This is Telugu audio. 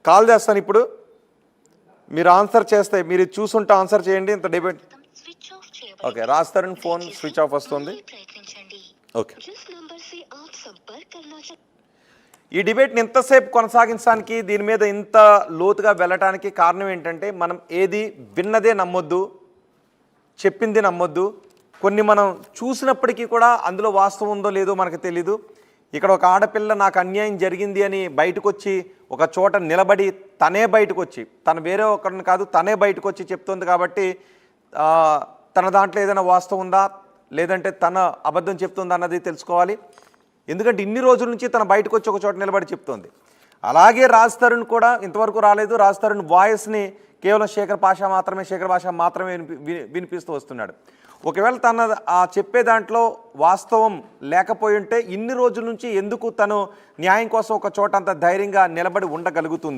కాల్ చేస్తాను ఇప్పుడు, మీరు ఆన్సర్ చేస్తే, మీరు చూసుంటే ఆన్సర్ చేయండి. ఇంత debate okay. Raj Tarun phone switch off వస్తుంది. ఓకే, ఈ డిబేట్ని ఎంతసేపు కొనసాగించడానికి, దీని మీద ఇంత లోతుగా వెళ్ళటానికి కారణం ఏంటంటే, మనం ఏది విన్నదే నమ్మొద్దు, చెప్పింది నమ్మొద్దు. కొన్ని మనం చూసినప్పటికీ కూడా అందులో వాస్తవం ఉందో లేదో మనకు తెలీదు. ఇక్కడ ఒక ఆడపిల్ల నాకు అన్యాయం జరిగింది అని బయటకు వచ్చి ఒక చోట నిలబడి తనే బయటకు వచ్చి, తను వేరే ఒకరిని కాదు తనే బయటకు వచ్చి చెప్తుంది. కాబట్టి తన దాంట్లో ఏదైనా వాస్తవం ఉందా లేదంటే తన అబద్ధం చెప్తుందా అన్నది తెలుసుకోవాలి. ఎందుకంటే ఇన్ని రోజుల నుంచి తన బయటకు వచ్చి ఒక చోట నిలబడి చెప్తోంది. అలాగే రాజ్ తరుణ్ కూడా ఇంతవరకు రాలేదు. రాజ్ తరుణ్ వాయిస్ని కేవలం శేఖర్ భాష మాత్రమే వినిపిస్తూ వస్తున్నాడు. ఒకవేళ తన చెప్పే దాంట్లో వాస్తవం లేకపోయి ఉంటే ఇన్ని రోజుల నుంచి ఎందుకు తను న్యాయం కోసం ఒక చోట అంత ధైర్యంగా నిలబడి ఉండగలుగుతుంది?